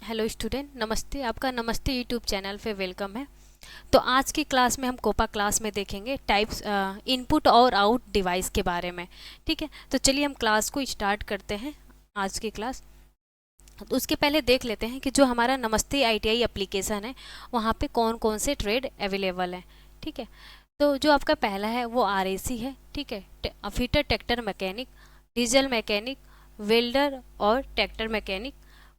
Hello student, नमस्ते। आपका नमस्ते यूट्यूब चैनल पे वेलकम है। तो आज की क्लास में हम कोपा क्लास में देखेंगे टाइप्स इनपुट और आउट डिवाइस के बारे में। ठीक है, तो चलिए हम क्लास को स्टार्ट करते हैं आज की क्लास। तो उसके पहले देख लेते हैं कि जो हमारा नमस्ते आईटीआई एप्लीकेशन है वहाँ पे कौन कौन से ट्रेड अवेलेबल हैं। ठीक है, तो जो आपका पहला है वो आरएसी है। ठीक है, fitter tractor mechanic, diesel mechanic, welder और ट्रैक्टर मैकेनिक,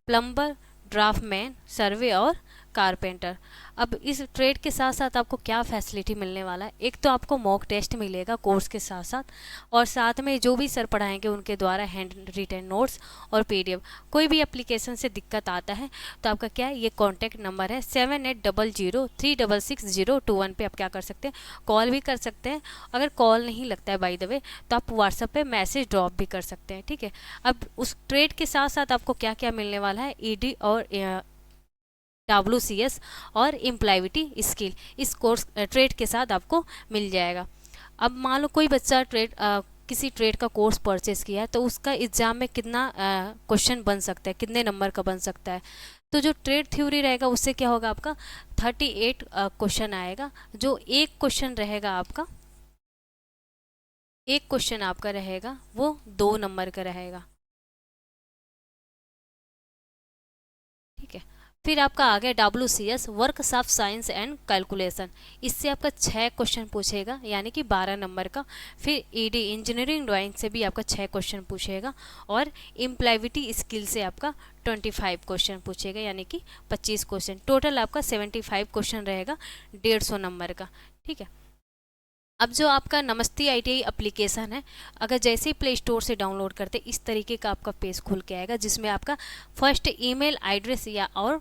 प्लम्बर, ड्राफ्टमैन, सर्वे और कारपेंटर। अब इस ट्रेड के साथ साथ आपको क्या फैसिलिटी मिलने वाला है, एक तो आपको मॉक टेस्ट मिलेगा कोर्स के साथ साथ, और साथ में जो भी सर पढ़ाएंगे उनके द्वारा हैंड रिटन नोट्स और पीडीएफ। कोई भी एप्लीकेशन से दिक्कत आता है तो आपका क्या है, ये कॉन्टैक्ट नंबर है 7800366021 पे आप क्या कर सकते हैं, कॉल भी कर सकते हैं। अगर कॉल नहीं लगता है बाय द वे तो आप व्हाट्सएप पे मैसेज ड्रॉप भी कर सकते हैं। ठीक है, अब उस ट्रेड के साथ साथ आपको क्या क्या मिलने वाला है, ईडी और WCS और इम्प्लाइविटी स्किल इस कोर्स ट्रेड के साथ आपको मिल जाएगा। अब मान लो कोई बच्चा किसी ट्रेड का कोर्स परचेस किया है तो उसका एग्जाम में कितना क्वेश्चन बन सकता है, कितने नंबर का बन सकता है। तो जो ट्रेड थ्योरी रहेगा उससे क्या होगा, आपका 38 क्वेश्चन आएगा। जो एक क्वेश्चन आपका रहेगा वो 2 नंबर का रहेगा। ठीक है, फिर आपका आ गया WCS works of science and calculation. इससे आपका 6 क्वेश्चन पूछेगा यानी कि 12 नंबर का। फिर ईडी इंजीनियरिंग ड्राइंग से भी आपका 6 क्वेश्चन पूछेगा, और इम्प्लाइविटी स्किल से आपका 25 क्वेश्चन पूछेगा यानी कि 25 क्वेश्चन। टोटल आपका 75 क्वेश्चन रहेगा 150 नंबर का। ठीक है, अब जो आपका नमस्ते आईटीआई एप्लीकेशन है, अगर जैसे ही प्ले स्टोर से डाउनलोड करते इस तरीके का आपका पेज खुल के आएगा, जिसमें आपका फर्स्ट ईमेल एड्रेस या और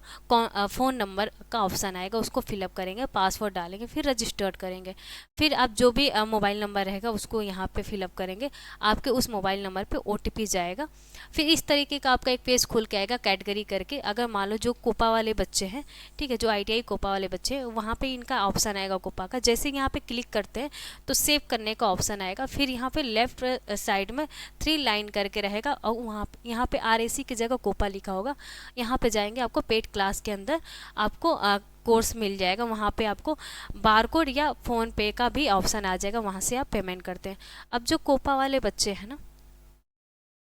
फ़ोन नंबर का ऑप्शन आएगा, उसको फिलअप करेंगे, पासवर्ड डालेंगे, फिर रजिस्टर्ड करेंगे। फिर आप जो भी मोबाइल नंबर रहेगा उसको यहाँ पे फिलअप करेंगे, आपके उस मोबाइल नंबर पे OTP जाएगा। फिर इस तरीके का आपका एक पेज खुल के आएगा कैटेगरी करके। अगर मान लो जो कोपा वाले बच्चे हैं, ठीक है, जो आईटीआई कोपा वाले बच्चे हैं, वहाँ पे इनका ऑप्शन आएगा कोपा का। जैसे यहाँ पे क्लिक करते हैं तो सेव करने का ऑप्शन आएगा। फिर यहाँ पे लेफ्ट साइड में 3 लाइन करके रहेगा, और वहाँ यहाँ पे RAC की जगह कोपा लिखा होगा। यहाँ पे जाएंगे, आपको पेड क्लास के अंदर आपको कोर्स मिल जाएगा। वहाँ पे आपको बारकोड या फ़ोन पे का भी ऑप्शन आ जाएगा, वहाँ से आप पेमेंट करते हैं। अब जो कोपा वाले बच्चे हैं ना,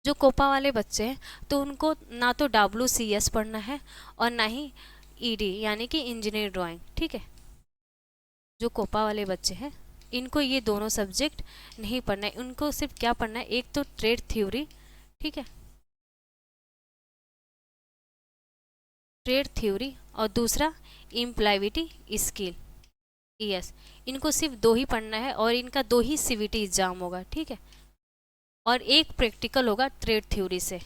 जो कोपा वाले बच्चे हैं तो उनको ना तो WCS पढ़ना है और ना ही ईडी यानी कि इंजीनियर ड्राइंग। ठीक है, जो कोपा वाले बच्चे हैं इनको ये दोनों सब्जेक्ट नहीं पढ़ना है, उनको सिर्फ क्या पढ़ना है, एक तो ट्रेड थ्योरी। ठीक है, ट्रेड थ्योरी, और दूसरा इम्प्लाइविटी स्किल, ES। इनको सिर्फ 2 ही पढ़ना है, और इनका 2 ही CVT एग्जाम होगा। ठीक है, और एक प्रैक्टिकल होगा ट्रेड थ्योरी से।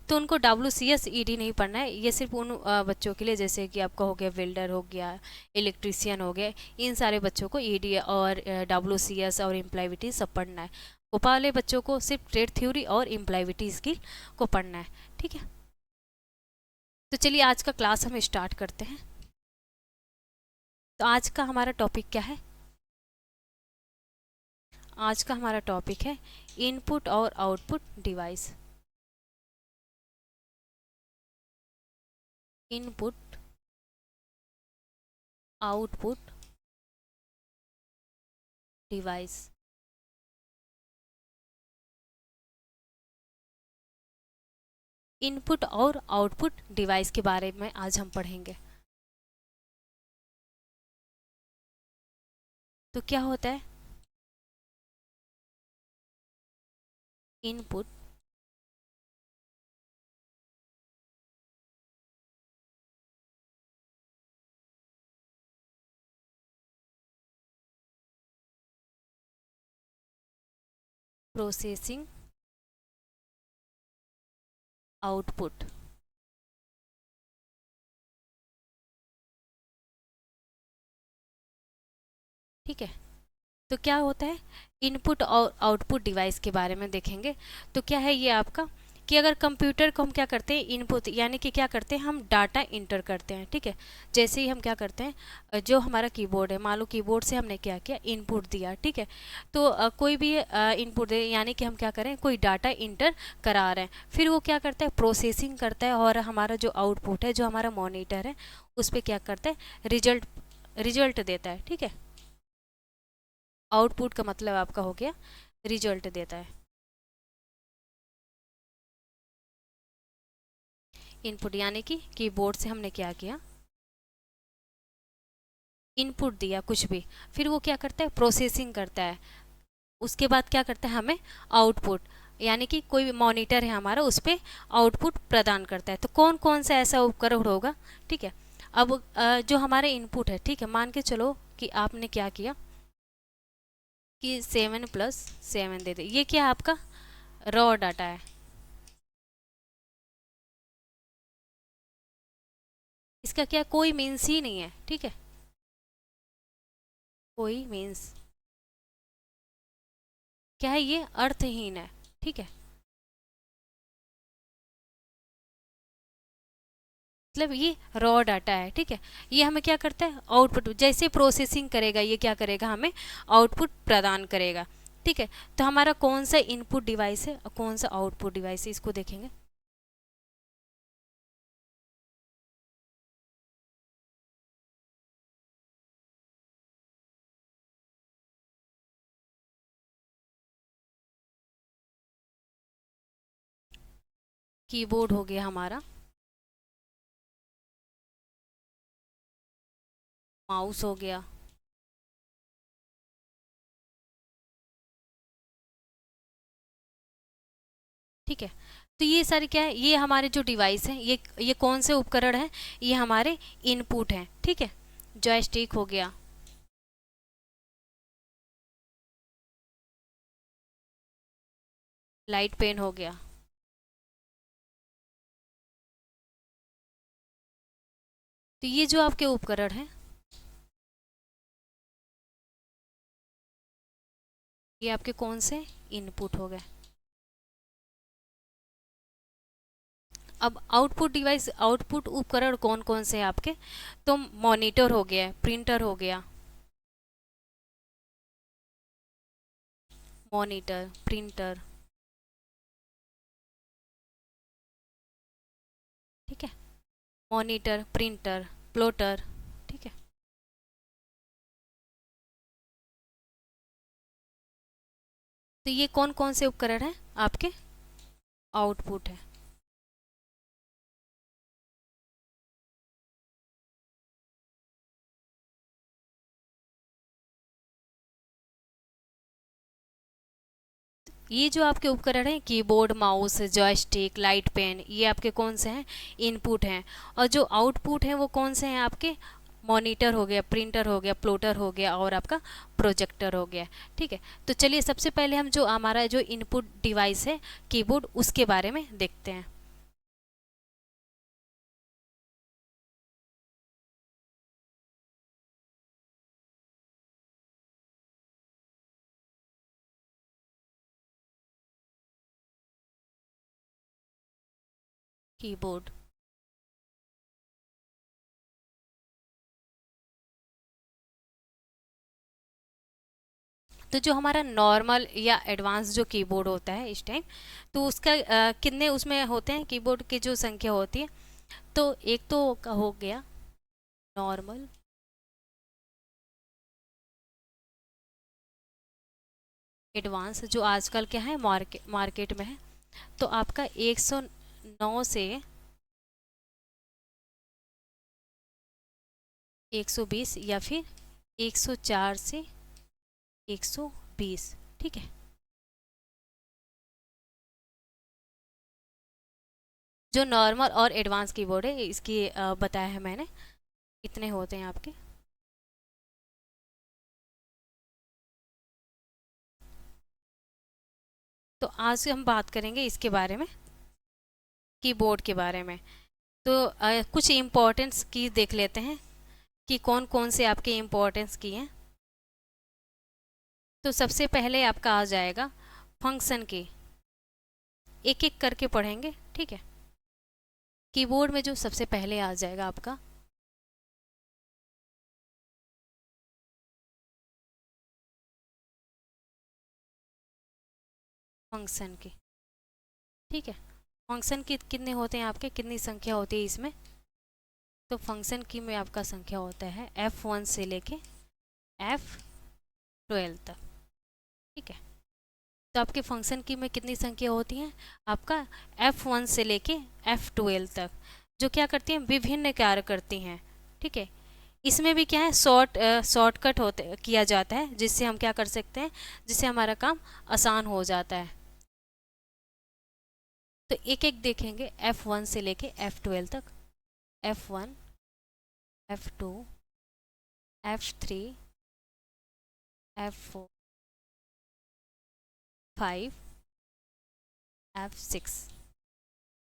तो उनको WCS ED नहीं पढ़ना है, ये सिर्फ उन बच्चों के लिए, जैसे कि आपका हो गया वेल्डर, हो गया इलेक्ट्रीशियन, हो गया, इन सारे बच्चों को ED और WCS और इम्प्लाइविटी सब पढ़ना है। कोपा वाले बच्चों को सिर्फ ट्रेड थ्योरी और इम्प्लाइविटी स्किल को पढ़ना है। ठीक है, तो चलिए आज का क्लास हम स्टार्ट करते हैं। तो आज का हमारा टॉपिक क्या है, आज का हमारा टॉपिक है इनपुट और output device. Input, output device. Input और आउटपुट डिवाइस के बारे में आज हम पढ़ेंगे। तो क्या होता है इनपुट, प्रोसेसिंग, आउटपुट। ठीक है, तो क्या होता है इनपुट और आउटपुट डिवाइस के बारे में देखेंगे। तो क्या है ये आपका कि अगर कंप्यूटर को हम क्या करते हैं, इनपुट यानी कि क्या करते हैं, हम डाटा इंटर करते हैं, ठीक है। जैसे ही हम क्या करते हैं, जो हमारा कीबोर्ड है, मान लो कीबोर्ड से हमने क्या किया, इनपुट दिया, ठीक है। तो कोई भी इनपुट दे, यानी कि हम क्या करें, कोई डाटा इंटर करा रहे हैं, फिर वो क्या करता है, प्रोसेसिंग करता है, और हमारा जो आउटपुट है, जो हमारा मॉनिटर है, उस पर क्या करता है, रिजल्ट रिजल्ट देता है, ठीक है। आउटपुट का मतलब आपका हो गया रिजल्ट देता है। इनपुट यानी कि कीबोर्ड से हमने क्या किया, इनपुट दिया कुछ भी, फिर वो क्या करता है, प्रोसेसिंग करता है, उसके बाद क्या करता है, हमें आउटपुट, यानी कि कोई मॉनिटर है हमारा, उस पर आउटपुट प्रदान करता है। तो कौन कौन सा ऐसा उपकरण होगा, ठीक है। अब जो हमारे इनपुट है, ठीक है, मान के चलो कि आपने क्या किया कि 7+7 दे दे, ये क्या आपका रॉ डाटा है, इसका क्या कोई मीन्स ही नहीं है, ठीक है, कोई मीन्स क्या है, ये अर्थहीन है, ठीक है। मतलब ये रॉ डाटा है, ठीक है। ये हमें क्या करता है, आउटपुट, जैसे प्रोसेसिंग करेगा ये क्या करेगा, हमें आउटपुट प्रदान करेगा, ठीक है। तो हमारा कौन सा इनपुट डिवाइस है और कौन सा आउटपुट डिवाइस है, इसको देखेंगे। कीबोर्ड हो गया हमारा, माउस हो गया, ठीक है। तो ये सारे क्या है, ये हमारे जो डिवाइस हैं, ये कौन से उपकरण हैं, ये हमारे इनपुट हैं, ठीक है। जॉयस्टिक हो गया, लाइट पेन हो गया, तो ये जो आपके उपकरण हैं, ये आपके कौन से इनपुट हो गए। अब आउटपुट डिवाइस, आउटपुट उपकरण कौन कौन से हैं आपके, तो मॉनिटर हो गया, प्रिंटर हो गया, मॉनिटर, प्रिंटर, ठीक है, मॉनिटर, प्रिंटर, प्लॉटर, ठीक है। तो ये कौन कौन से उपकरण हैं आपके, आउटपुट है। ये जो आपके उपकरण हैं, keyboard, mouse, joystick, light pen, ये आपके कौन से हैं, इनपुट हैं। और जो आउटपुट हैं वो कौन से हैं आपके, मॉनिटर हो गया, प्रिंटर हो गया, प्लॉटर हो गया, और आपका प्रोजेक्टर हो गया, ठीक है। तो चलिए सबसे पहले हम जो हमारा जो इनपुट डिवाइस है कीबोर्ड, उसके बारे में देखते हैं। कीबोर्ड, तो जो हमारा नॉर्मल या एडवांस जो कीबोर्ड होता है इस टाइम, तो उसका कितने उसमें होते हैं, कीबोर्ड की जो संख्या होती है, तो एक तो हो गया नॉर्मल, एडवांस, जो आजकल क्या है, मार्केट में है। तो आपका 109 से 120, या फिर 104 से 120, ठीक है। जो नॉर्मल और एडवांस कीबोर्ड है, इसकी बताया है मैंने, इतने होते हैं आपके। तो आज हम बात करेंगे इसके बारे में, कीबोर्ड के बारे में। तो कुछ इम्पोर्टेंस की देख लेते हैं कि कौन कौन से आपके इम्पोर्टेंस की हैं। तो सबसे पहले आपका आ जाएगा फंक्शन की, एक एक करके पढ़ेंगे, ठीक है। कीबोर्ड में जो सबसे पहले आ जाएगा आपका फंक्शन की, ठीक है। फंक्शन की कितने होते हैं आपके, कितनी संख्या होती है इसमें, तो फंक्शन की में आपका संख्या होता है F1 से लेके F12 तक, ठीक है। तो आपके फंक्शन की में कितनी संख्या होती है आपका F1 से लेके F12 तक, जो क्या करती हैं, विभिन्न कार्य करती हैं, ठीक है। इसमें भी क्या है, शॉर्टकट होते किया जाता है, जिससे हम क्या कर सकते हैं, जिससे हमारा काम आसान हो जाता है। तो एक एक देखेंगे, F1 से लेके F12 तक, F1, F2, F3, F4, 5, F6,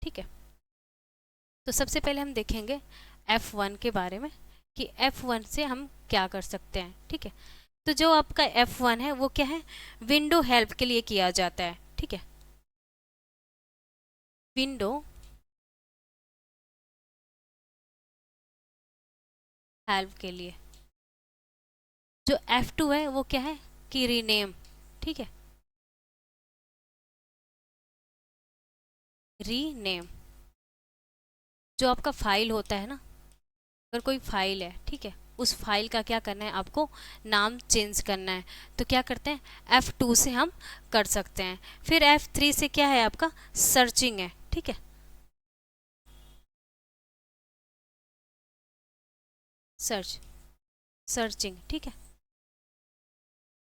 ठीक है। तो सबसे पहले हम देखेंगे F1 के बारे में कि F1 से हम क्या कर सकते हैं, ठीक है। तो जो आपका F1 है वो क्या है, विंडो हेल्प के लिए किया जाता है, ठीक है। विंडो हेल्प के लिए। जो F2 है वो क्या है, कि रीनेम, ठीक है, रीनेम। जो आपका फाइल होता है ना, अगर कोई फाइल है, ठीक है, उस फाइल का क्या करना है, आपको नाम चेंज करना है, तो क्या करते हैं, F2 से हम कर सकते हैं। फिर F3 से क्या है आपका, सर्चिंग है, ठीक है, सर्चिंग, ठीक है,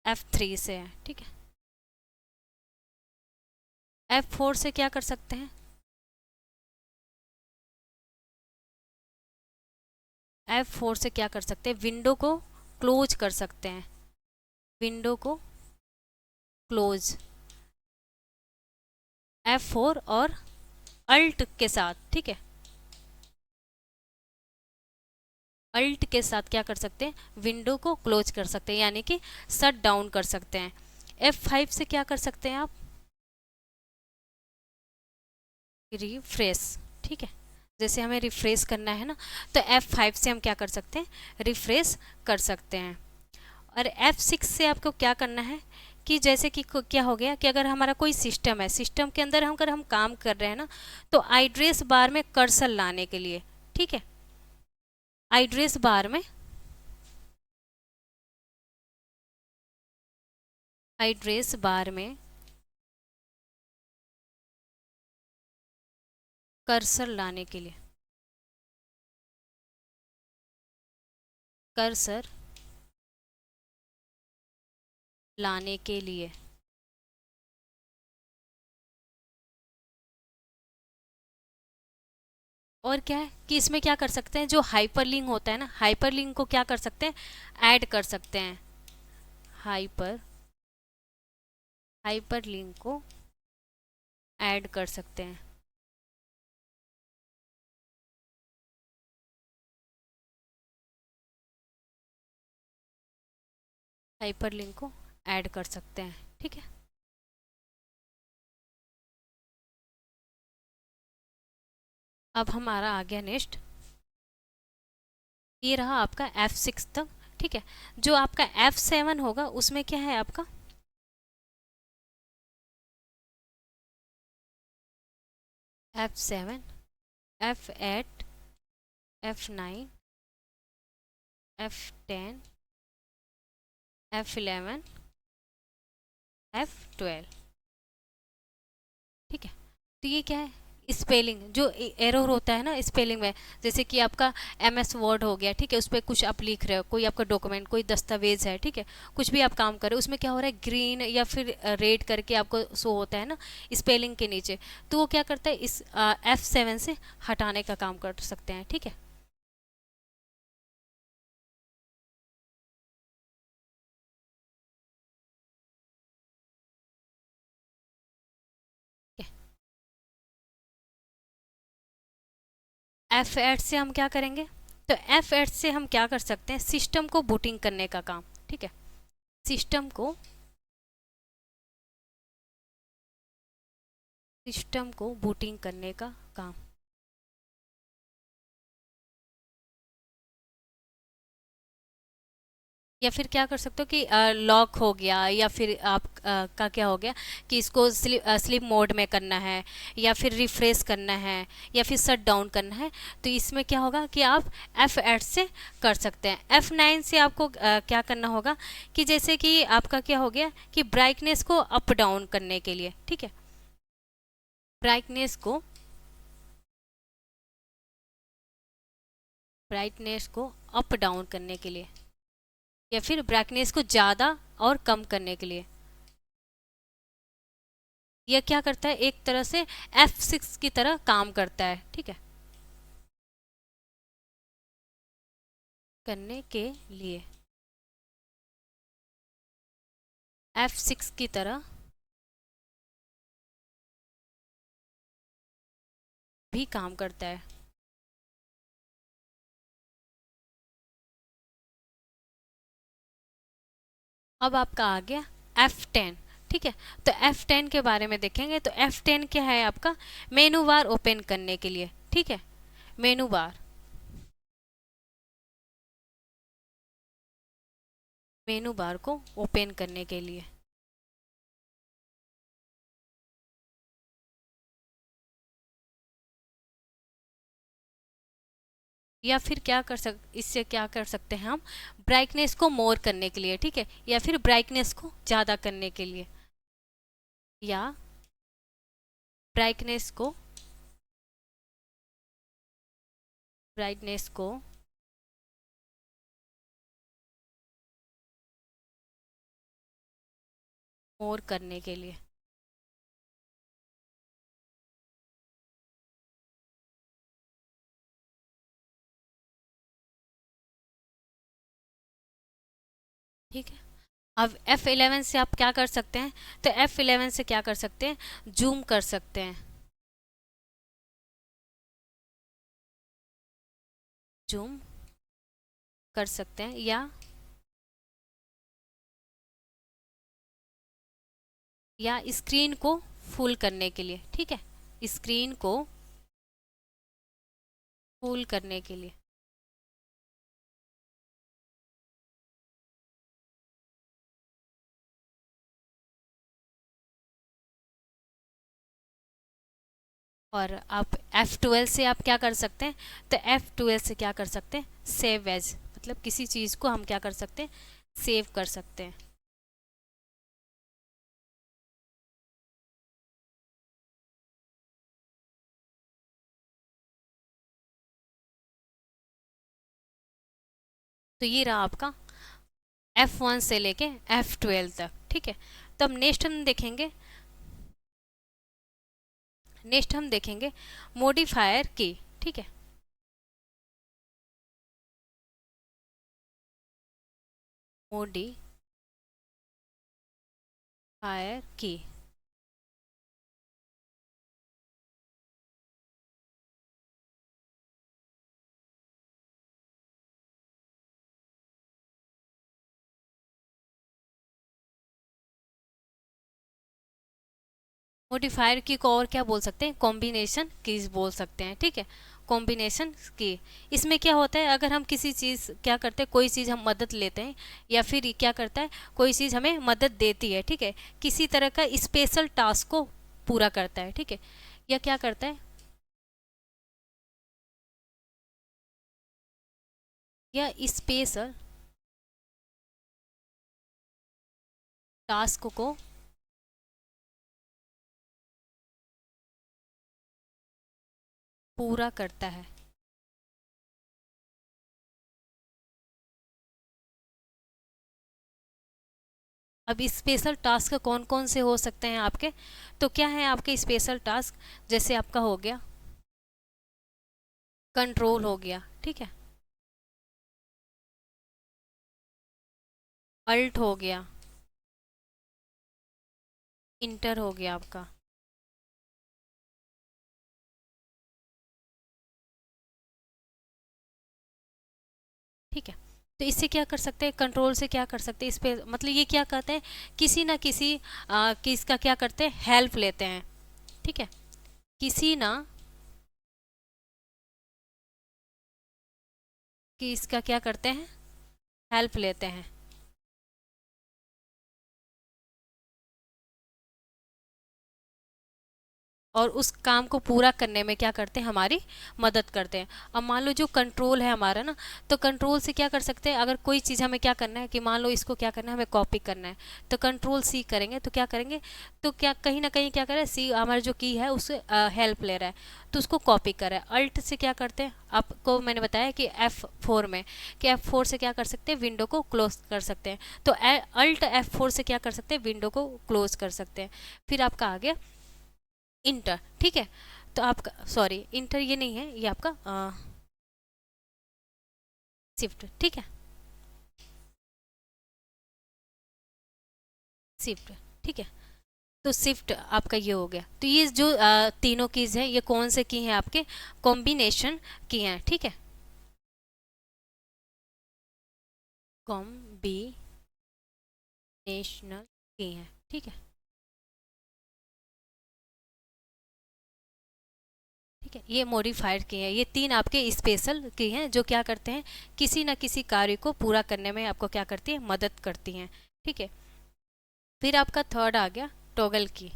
F3 से है, ठीक है। F4 से क्या कर सकते हैं, F4 से क्या कर सकते हैं, विंडो को क्लोज कर सकते हैं, विंडो को क्लोज, F4 और अल्ट के साथ, ठीक है, अल्ट के साथ क्या कर सकते हैं, विंडो को क्लोज कर सकते हैं, यानी कि शट डाउन कर सकते हैं। F5 से क्या कर सकते हैं आप, रिफ्रेश, ठीक है, जैसे हमें रिफ्रेश करना है ना, तो F5 से हम क्या कर सकते हैं, रिफ्रेश कर सकते हैं। और F6 से आपको क्या करना है, कि जैसे कि क्या हो गया, कि अगर हमारा कोई सिस्टम है, सिस्टम के अंदर अगर हम काम कर रहे हैं ना, तो एड्रेस बार में कर्सर लाने के लिए, ठीक है, एड्रेस बार में, एड्रेस बार में कर्सर लाने के लिए, कर्सर लाने के लिए, और क्या है कि इसमें क्या कर सकते हैं, जो हाइपरलिंक होता है ना, हाइपरलिंक को क्या कर सकते हैं, ऐड कर सकते हैं, हाइपरलिंक को ऐड कर सकते हैं। हाइपरलिंक को ऐड कर सकते हैं, ठीक है। अब हमारा आ गया नेक्स्ट, ये रहा आपका F6 तक, ठीक है। जो आपका F7 होगा उसमें क्या है आपका, F7, F8, F9, F10, F11, F12, ठीक है। तो ये क्या है, स्पेलिंग, जो एरर होता है ना स्पेलिंग में, जैसे कि आपका MS वर्ड हो गया, ठीक है, उस पर कुछ आप लिख रहे हो, कोई आपका डॉक्यूमेंट, कोई दस्तावेज है, ठीक है, कुछ भी आप काम कर रहे हो, उसमें क्या हो रहा है, ग्रीन या फिर रेड करके आपको शो होता है ना स्पेलिंग के नीचे, तो वो क्या करता है, इस F7 से हटाने का काम कर सकते हैं, ठीक है। F8 से हम क्या करेंगे, तो F8 से हम क्या कर सकते हैं, सिस्टम को बूटिंग करने का काम, ठीक है, सिस्टम को, सिस्टम को बूटिंग करने का काम। या फिर क्या कर सकते हो कि लॉक हो गया, या फिर आप का क्या हो गया कि इसको स्लीप मोड में करना है, या फिर रिफ्रेश करना है, या फिर शट डाउन करना है, तो इसमें क्या होगा कि आप F8 से कर सकते हैं। F9 से आपको क्या करना होगा कि जैसे कि आपका क्या हो गया कि ब्राइटनेस को अप डाउन करने के लिए, ठीक है, ब्राइटनेस को अप डाउन करने के लिए, या फिर ब्राइटनेस को ज़्यादा और कम करने के लिए, यह क्या करता है, एक तरह से F6 की तरह काम करता है, ठीक है, करने के लिए F6 की तरह भी काम करता है। अब आपका आ गया F10, ठीक है, तो F10 के बारे में देखेंगे। तो F10 क्या है आपका, मेनू बार ओपन करने के लिए, ठीक है, मेनू बार, मेनू बार को ओपन करने के लिए। या फिर इससे क्या कर सकते हैं हम, ब्राइटनेस को मोर करने के लिए, ठीक है, या फिर ब्राइटनेस को ज़्यादा करने के लिए, या ब्राइटनेस को ब्राइटनेस को मोर करने के लिए। ठीक है, अब F11 से आप क्या कर सकते हैं, तो F11 से क्या कर सकते हैं, जूम कर सकते हैं, जूम कर सकते हैं, या स्क्रीन को फुल करने के लिए, ठीक है, स्क्रीन को फुल करने के लिए। और आप F12 से आप क्या कर सकते हैं, तो F12 से क्या कर सकते हैं, सेव एज, मतलब किसी चीज़ को हम क्या कर सकते हैं, सेव कर सकते हैं। तो ये रहा आपका F1 से लेके F12 तक, ठीक है। तो अब नेक्स्ट हम देखेंगे मॉडिफायर की, ठीक है, मॉडिफायर की। मॉडिफायर की को और क्या बोल सकते हैं, कॉम्बिनेशन कीज बोल सकते हैं, ठीक है, कॉम्बिनेशन की। इसमें क्या होता है, अगर हम किसी चीज़ क्या करते हैं, कोई चीज़ हम मदद लेते हैं, या फिर ये क्या करता है, कोई चीज़ हमें मदद देती है, ठीक है, किसी तरह का स्पेशल टास्क को पूरा करता है, ठीक है, या क्या करता है, या स्पेशल टास्क को पूरा करता है। अब स्पेशल टास्क कौन कौन से हो सकते हैं आपके, तो क्या है आपके स्पेशल टास्क, जैसे आपका हो गया कंट्रोल हो गया, ठीक है, अल्ट हो गया, इंटर हो गया आपका, ठीक है। तो इससे क्या कर सकते हैं, कंट्रोल से क्या कर सकते हैं, इस पे मतलब ये क्या कहते हैं, किसी ना किसी किसका क्या करते हैं, हेल्प लेते हैं, ठीक है, किसी ना कि इसका क्या करते हैं, हेल्प लेते हैं। और उस काम को पूरा करने में क्या करते हैं, हमारी मदद करते हैं। अब मान लो जो कंट्रोल है हमारा ना, तो कंट्रोल से क्या कर सकते हैं, अगर कोई चीज़ हमें क्या करना है कि मान लो इसको क्या करना है, हमें कॉपी करना है, तो कंट्रोल सी करेंगे तो क्या करेंगे, तो क्या कहीं ना कहीं क्या करें, सी हमारा जो की है उससे हेल्प ले रहा है, तो उसको कॉपी कर रहा है। अल्ट से क्या करते हैं, आपको मैंने बताया कि F4 में, कि F4 से क्या कर सकते हैं, विंडो को क्लोज कर सकते हैं। तो अल्ट F4 से क्या कर सकते हैं, विंडो को क्लोज कर सकते हैं। फिर आपका आ गया इंटर, ठीक है। तो आपका, सॉरी इंटर ये नहीं है, ये आपका शिफ्ट, ठीक है, शिफ्ट, ठीक है। तो शिफ्ट आपका ये हो गया। तो ये जो तीनों कीज हैं, ये कौन से की हैं, आपके कॉम्बिनेशन की हैं, ठीक है, कॉम्बिनेशनल की हैं, ठीक है, ठीक है। ये मॉडिफायर की हैं, ये तीन आपके स्पेशल की हैं, जो क्या करते हैं, किसी ना किसी कार्य को पूरा करने में आपको क्या करती है, मदद करती हैं, ठीक है। फिर आपका थर्ड आ गया टॉगल की।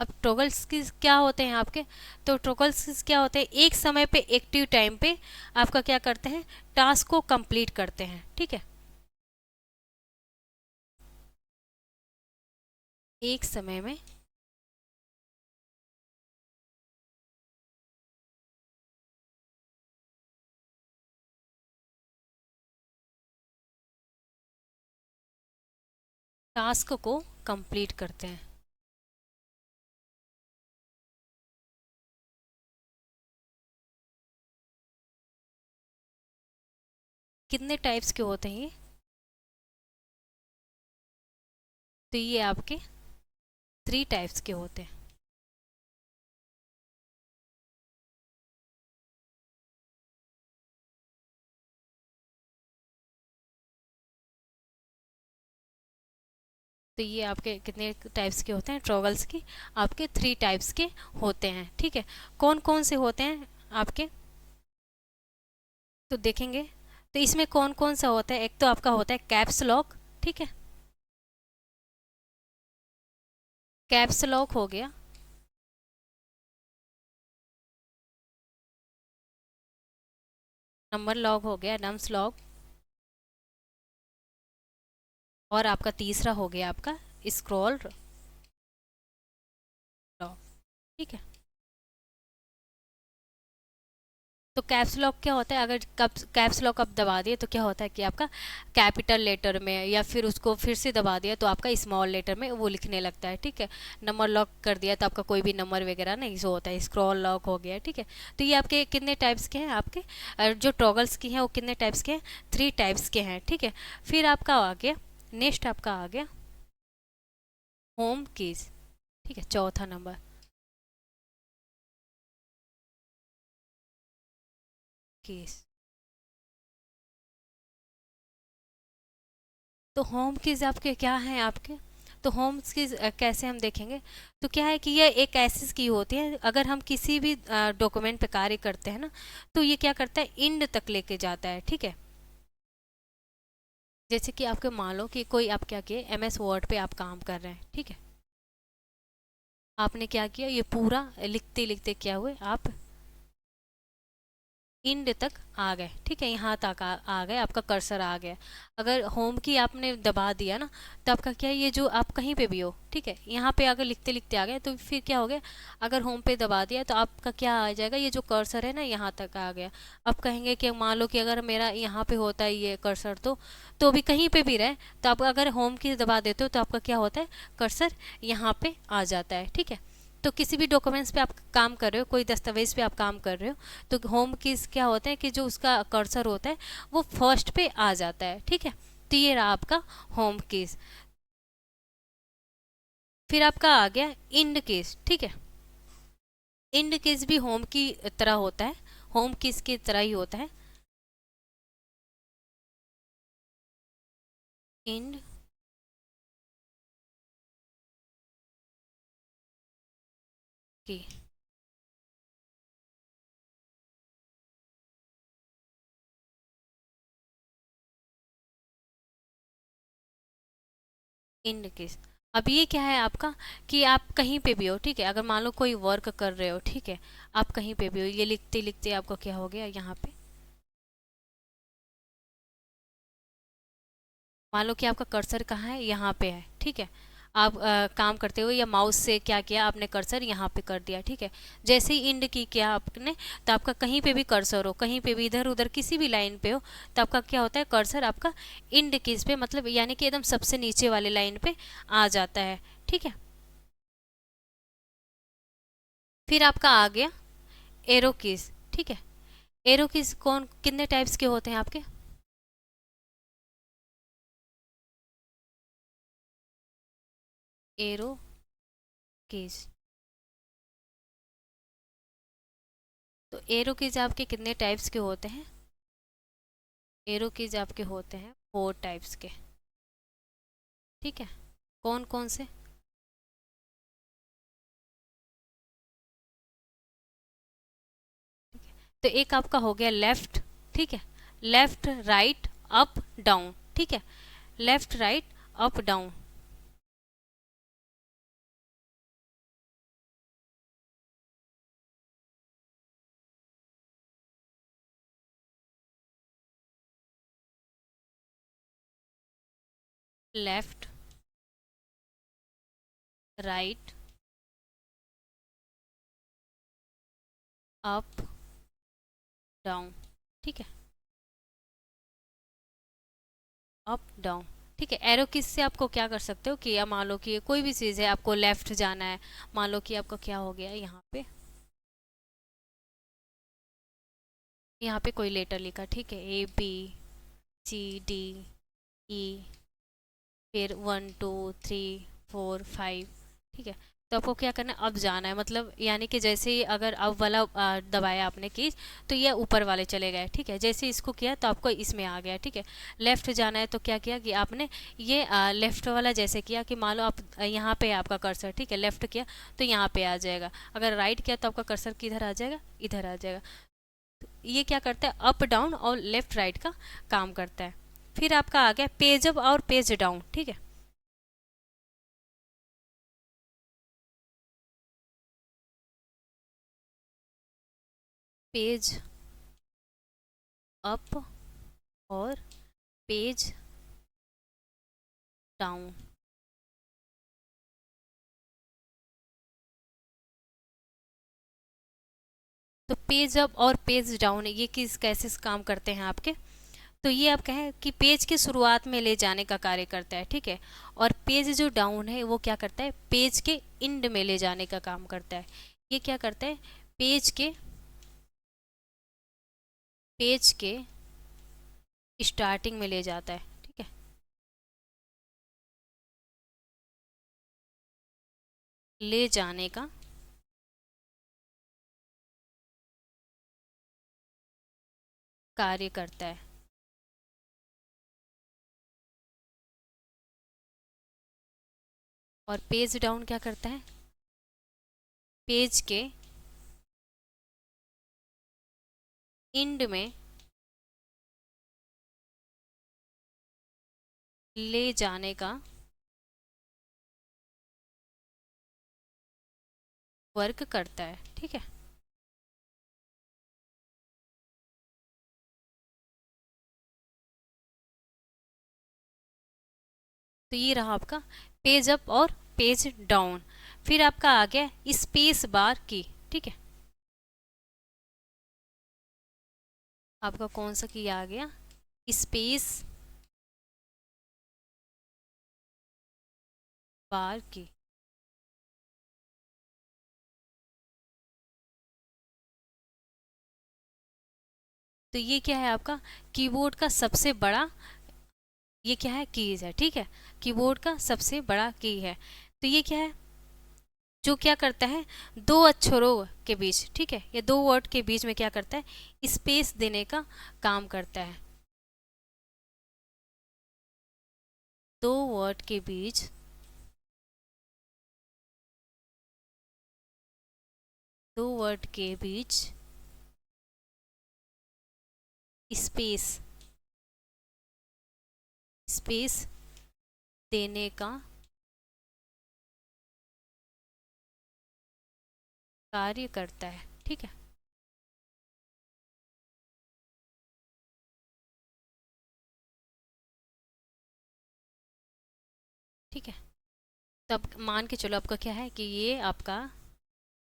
अब टॉगल्स की क्या होते हैं आपके, तो टॉगल्स क्या होते हैं, एक समय पे एक्टिव टाइम पे आपका क्या करते हैं, टास्क को कंप्लीट करते हैं, ठीक है। एक समय में टास्क को कंप्लीट करते हैं। कितने टाइप्स के होते हैं ये, तो ये आपके 3 टाइप्स के होते हैं। तो ये आपके कितने टाइप्स के होते हैं, ट्रॉगल्स की आपके 3 टाइप्स के होते हैं, ठीक है। कौन कौन से होते हैं आपके, तो देखेंगे। तो इसमें कौन कौन सा होता है, एक तो आपका होता है कैप्स लॉक, ठीक है, कैप्स लॉक हो गया। नंबर लॉक हो गया, नम्स लॉक। और आपका तीसरा हो गया आपका स्क्रॉल लॉक, ठीक है। तो कैप्स लॉक क्या होता है, अगर कैप्स लॉक आप दबा दिए तो क्या होता है कि आपका कैपिटल लेटर में, या फिर उसको फिर से दबा दिया तो आपका स्मॉल लेटर में वो लिखने लगता है, ठीक है। नंबर लॉक कर दिया तो आपका कोई भी नंबर वगैरह नहीं शो होता है, स्क्रॉल लॉक हो गया, ठीक है। तो ये आपके कितने टाइप्स के हैं, आपके जो टॉगल्स की हैं वो कितने टाइप्स के हैं, 3 टाइप्स के हैं, ठीक है। फिर आपका आ गया, नेक्स्ट आपका आ गया होम कीज, ठीक है, चौथा नंबर कीज। तो होम कीज आपके क्या हैं आपके, तो होम कीज कैसे हम देखेंगे, तो क्या है कि ये एक ऐसी की होती है, अगर हम किसी भी डॉक्यूमेंट पे कार्य करते हैं ना, तो ये क्या करता है, इंड तक लेके जाता है, ठीक है। जैसे कि आपके मान लो कि कोई आप क्या किए, MS वर्ड पे आप काम कर रहे हैं, ठीक है। आपने क्या किया, ये पूरा लिखते लिखते क्या हुए आप इंड तक आ गए, ठीक है, यहाँ तक आ गए, आपका कर्सर आ गया। अगर होम की आपने दबा दिया ना, तो आपका क्या है, ये जो आप कहीं पे भी हो, ठीक है, यहाँ पे अगर लिखते लिखते आ गए तो फिर क्या हो गया, अगर होम पे दबा दिया तो आपका क्या आ जाएगा, ये जो कर्सर है ना यहाँ तक आ गया। अब कहेंगे कि मान लो कि अगर मेरा यहाँ पे होता है ये कर्सर, तो भी कहीं पे भी रहे, तो आप अगर होम की दबा देते हो तो आपका क्या होता है, कर्सर यहाँ पे आ जाता है, ठीक है। तो किसी भी डॉक्यूमेंट्स पे आप काम कर रहे हो, कोई दस्तावेज पे आप काम कर रहे हो, तो होम कीज क्या होते हैं कि जो उसका कर्सर होता है वो फर्स्ट पे आ जाता है, ठीक है। तो ये रहा आपका होम कीज। फिर आपका आ गया इंड कीज, ठीक है। इंड कीज भी होम की तरह होता है, होम कीज की तरह ही होता है। इंड की, इंड कीज। अब ये क्या है आपका, कि आप कहीं पे भी हो, ठीक है, अगर मान लो कोई वर्क कर रहे हो, ठीक है, आप कहीं पे भी हो, ये लिखते लिखते आपका क्या हो गया, यहाँ पे मान लो कि आपका कर्सर कहाँ है, यहाँ पे है, ठीक है, आप काम करते हुए या माउस से क्या किया आपने, कर्सर यहाँ पे कर दिया, ठीक है, जैसे ही इंड की किया आपने, तो आपका कहीं पे भी कर्सर हो, कहीं पे भी इधर उधर किसी भी लाइन पे हो, तो आपका क्या होता है, कर्सर आपका इंड कीज पे, मतलब यानी कि एकदम सबसे नीचे वाले लाइन पे आ जाता है, ठीक है। फिर आपका आ गया एरो कीज, ठीक है। एरो कीज कौन कितने टाइप्स के होते हैं आपके, एरो कीज, तो एरो कीज आपके कितने टाइप्स के होते हैं, एरो कीज आपके होते हैं 4 टाइप्स के, ठीक है। कौन कौन से, तो एक आपका हो गया लेफ्ट, ठीक है, लेफ्ट राइट अप डाउन, ठीक है, left right up down, left right up down, ठीक है, अप डाउन, ठीक है। एरो किस से आपको क्या कर सकते हो कि या मान लो कि ये कोई भी चीज़ है, आपको लेफ्ट जाना है, मान लो कि आपका क्या हो गया यहाँ पे, यहाँ पे कोई लेटर लिखा, ठीक है, A B C D E, फिर 1 2 3 4 5, ठीक है, तो आपको क्या करना है, अब जाना है, मतलब यानी कि जैसे ही अगर अब वाला दबाया आपने कीज, तो ये ऊपर वाले चले गए, ठीक है, जैसे इसको किया तो आपको इसमें आ गया, ठीक है। लेफ्ट जाना है तो क्या किया कि आपने ये लेफ्ट वाला जैसे किया कि मान लो आप यहाँ पे है आपका कर्सर, ठीक है, लेफ्ट किया तो यहाँ पे आ जाएगा, अगर राइट किया तो आपका कर्सर किधर आ जाएगा, इधर आ जाएगा। तो ये क्या करता है, अप डाउन और लेफ्ट राइट का काम करता है। फिर आपका आ गया पेज अप और पेज डाउन, ठीक है, पेज अप और पेज डाउन। तो पेज अप और पेज डाउन ये किस कैसे काम करते हैं आपके, तो ये आप कहें कि पेज के शुरुआत में ले जाने का कार्य करता है, ठीक है, और पेज जो डाउन है वो क्या करता है, पेज के इंड में ले जाने का काम करता है। ये क्या करता है, पेज के स्टार्टिंग में ले जाता है, ठीक है, ले जाने का कार्य करता है। और पेज डाउन क्या करता है, पेज के इंड में ले जाने का वर्क करता है, ठीक है। तो ये रहा आपका पेज अप और पेज डाउन। फिर आपका आ गया स्पेस बार की, ठीक है, आपका कौन सा की आ गया, स्पेस बार की। तो ये क्या है आपका, कीबोर्ड का सबसे बड़ा, ये क्या है, कीज है, ठीक है, कीबोर्ड का सबसे बड़ा की है। तो ये क्या है, जो क्या करता है, दो अक्षरों के बीच, ठीक है, ये दो वर्ड के बीच में क्या करता है, स्पेस देने का काम करता है। दो वर्ड के बीच स्पेस स्पेस देने का कार्य करता है, ठीक है। ठीक है, तब मान के चलो आपका क्या है कि ये आपका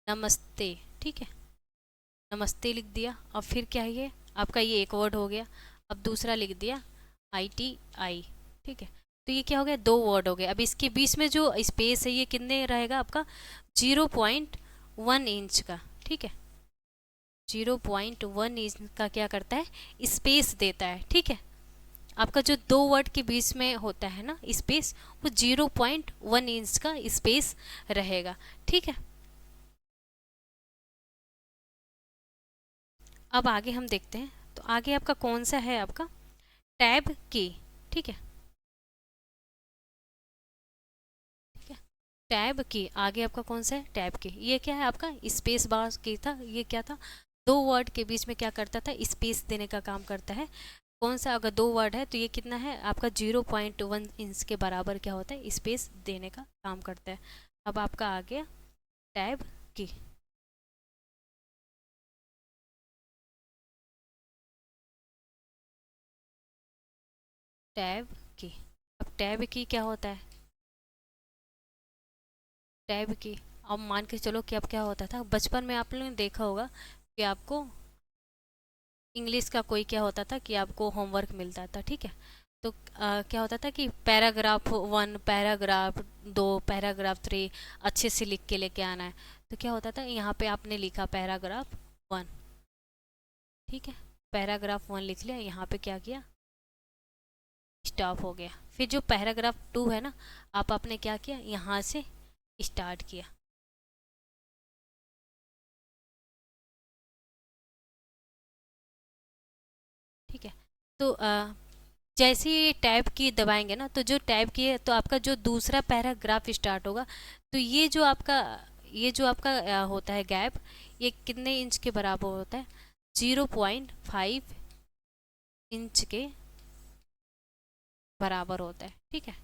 नमस्ते, ठीक है, नमस्ते लिख दिया। अब फिर क्या है, ये आपका ये एक वर्ड हो गया। अब दूसरा लिख दिया ITI, ठीक है। तो ये क्या हो गया, दो वर्ड हो गए। अब इसके बीच में जो स्पेस है ये कितने रहेगा आपका, 0.1 इंच का, ठीक है। 0.1 इंच का क्या करता है, स्पेस देता है, ठीक है। आपका जो दो वर्ड के बीच में होता है ना स्पेस, वो 0.1 इंच का स्पेस रहेगा, ठीक है। अब आगे हम देखते हैं, तो आगे आपका कौन सा है, आपका टैब की, ठीक है। ठीक है, टैब की आगे आपका कौन सा है, टैब की। ये क्या है आपका स्पेस बार की था, ये क्या था, दो वर्ड के बीच में क्या करता था, स्पेस देने का काम करता है। कौन सा, अगर दो वर्ड है तो ये कितना है आपका 0.1 इंच के बराबर क्या होता है, स्पेस देने का काम करता है। अब आपका आ गया टैब की। टैब की, अब टैब की क्या होता है, टैब की, अब मान के चलो कि अब क्या होता था, बचपन में आप लोगों ने देखा होगा कि आपको इंग्लिश का कोई क्या होता था कि आपको होमवर्क मिलता था, ठीक है। तो क्या होता था कि पैराग्राफ 1, पैराग्राफ 2, पैराग्राफ 3 अच्छे से लिख के लेके आना है। तो क्या होता था, यहाँ पे आपने लिखा पैराग्राफ 1, ठीक है, पैराग्राफ 1 लिख लिया, यहाँ पे क्या किया, स्टॉप हो गया। फिर जो पैराग्राफ 2 है ना, आपने क्या किया, यहाँ से स्टार्ट किया। ठीक है, तो जैसे ही टैब की दबाएंगे ना, तो जो टैब की है तो आपका जो दूसरा पैराग्राफ स्टार्ट होगा, तो ये जो आपका होता है गैप, ये कितने इंच के बराबर होता है, 0.5 इंच के बराबर होता है, ठीक है।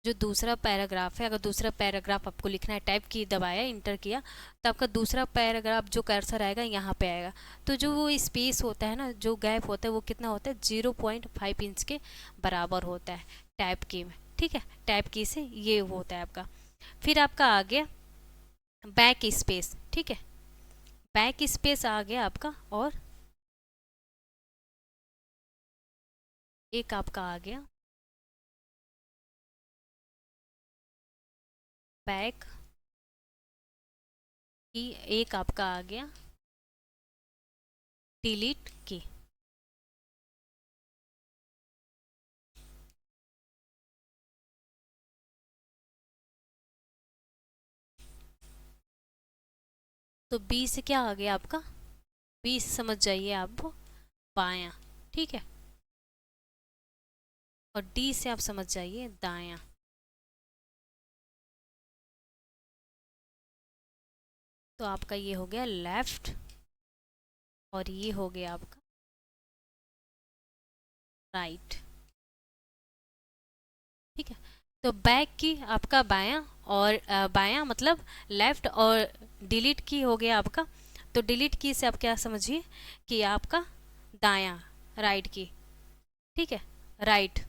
जो दूसरा पैराग्राफ है, अगर दूसरा पैराग्राफ आपको लिखना है, टाइप की दबाया, इंटर किया, तो आपका दूसरा पैराग्राफ जो कर्सर आएगा यहाँ पे आएगा। तो जो वो स्पेस होता है ना, जो गैप होता है, वो कितना होता है, 0.5 इंच के बराबर होता है टाइप की में, ठीक है। टाइप की से ये होता है आपका। फिर आपका आ गया बैक स्पेस, ठीक है, बैक स्पेस आ गया आपका। और एक आपका आ गया बैक की, एक आपका आ गया डिलीट की। तो बी से क्या आ गया आपका, बी से समझ जाइए आप बायां, ठीक है। और डी से आप समझ जाइए दायां। तो आपका ये हो गया लेफ्ट, और ये हो गया आपका राइट, ठीक है। तो बैक की आपका बायां, और बायां मतलब लेफ्ट, और डिलीट की हो गया आपका। तो डिलीट की से आप क्या समझिए कि आपका दायां, राइट की, ठीक है, राइट।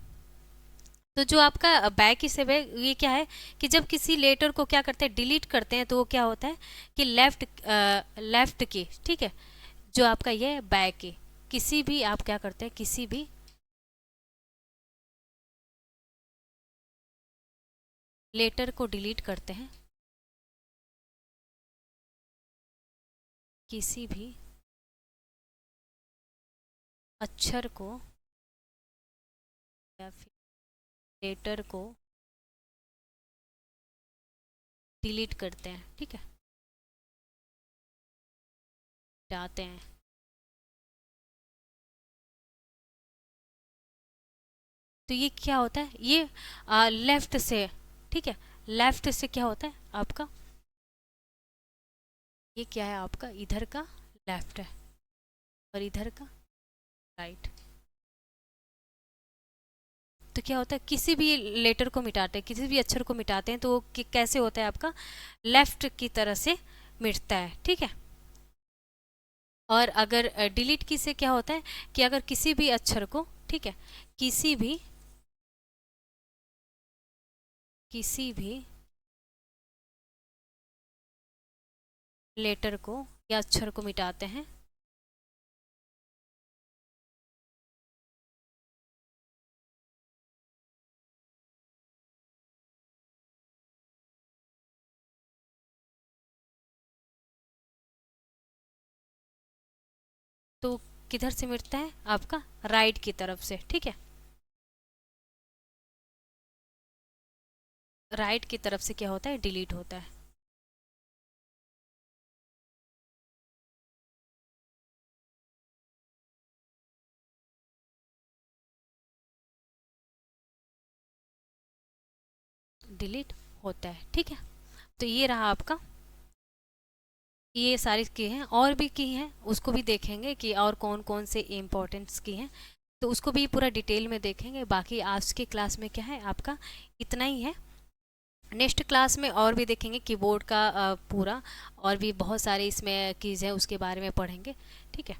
तो जो आपका बैक की सेव है, ये क्या है कि जब किसी लेटर को क्या करते हैं, डिलीट करते हैं, तो वो क्या होता है कि लेफ्ट की, ठीक है। जो आपका ये बैक की, किसी भी आप क्या करते हैं, किसी भी लेटर को डिलीट करते हैं, किसी भी अक्षर को या फिर लेटर को डिलीट करते हैं, ठीक है, जाते हैं, तो ये क्या होता है, ये लेफ्ट से, ठीक है, लेफ्ट से क्या होता है आपका, ये क्या है आपका, इधर का लेफ्ट है और इधर का राइट। तो क्या होता है, किसी भी लेटर को मिटाते हैं, किसी भी अक्षर को मिटाते हैं तो वो कैसे होता है आपका, लेफ्ट की तरह से मिटता है, ठीक है। और अगर डिलीट की से क्या होता है कि अगर किसी भी अक्षर को, ठीक है, किसी भी लेटर को या अक्षर को मिटाते हैं तो किधर से मिटता है आपका, राइट की तरफ से, ठीक है, राइट की तरफ से क्या होता है, डिलीट होता है। डिलीट होता है, ठीक है। तो ये रहा आपका, ये सारी की हैं, और भी की हैं उसको भी देखेंगे कि और कौन कौन से इम्पोर्टेंट्स की हैं, तो उसको भी पूरा डिटेल में देखेंगे। बाकी आज के क्लास में क्या है आपका इतना ही है। नेक्स्ट क्लास में और भी देखेंगे कीबोर्ड का पूरा, और भी बहुत सारे इसमें कीज है उसके बारे में पढ़ेंगे, ठीक है।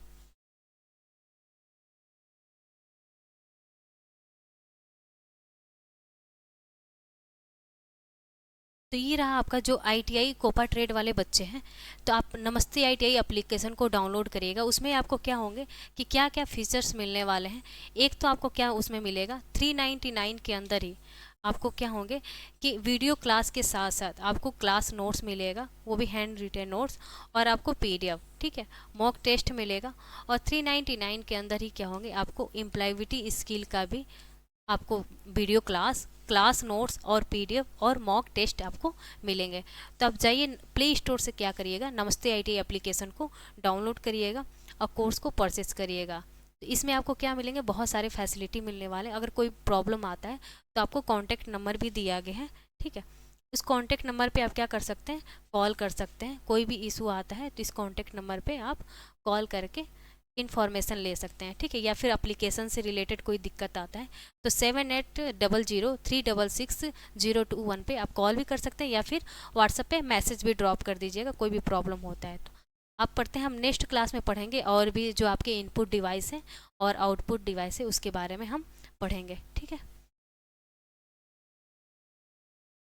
तो ये रहा आपका जो ITI कोपा ट्रेड वाले बच्चे हैं, तो आप नमस्ते ITI एप्लीकेशन को डाउनलोड करिएगा। उसमें आपको क्या होंगे कि क्या क्या फीचर्स मिलने वाले हैं। एक तो आपको क्या उसमें मिलेगा, 399 के अंदर ही आपको क्या होंगे कि वीडियो क्लास के साथ साथ आपको क्लास नोट्स मिलेगा, वो भी हैंड रिटेन नोट्स, और आपको PDF, ठीक है, मॉक टेस्ट मिलेगा। और 399 के अंदर ही क्या होंगे आपको एम्प्लॉयबिलिटी स्किल का भी आपको वीडियो क्लास नोट्स और PDF और मॉक टेस्ट आपको मिलेंगे। तो आप जाइए प्ले स्टोर से क्या करिएगा, नमस्ते ITI एप्लीकेशन को डाउनलोड करिएगा और कोर्स को परचेस करिएगा। तो इसमें आपको क्या मिलेंगे, बहुत सारे फैसिलिटी मिलने वाले। अगर कोई प्रॉब्लम आता है तो आपको कॉन्टैक्ट नंबर भी दिया गया है, ठीक है। इस कॉन्टैक्ट नंबर पे आप क्या कर सकते हैं, कॉल कर सकते हैं। कोई भी इशू आता है तो इस कॉन्टैक्ट नंबर पे आप कॉल करके इन्फॉर्मेशन ले सकते हैं, ठीक है। या फिर एप्लीकेशन से रिलेटेड कोई दिक्कत आता है तो 7800366021 पे आप कॉल भी कर सकते हैं, या फिर व्हाट्सएप पे मैसेज भी ड्रॉप कर दीजिएगा कोई भी प्रॉब्लम होता है तो। आप पढ़ते हैं, हम नेक्स्ट क्लास में पढ़ेंगे और भी जो आपके इनपुट डिवाइस है और आउटपुट डिवाइस है उसके बारे में हम पढ़ेंगे, ठीक है।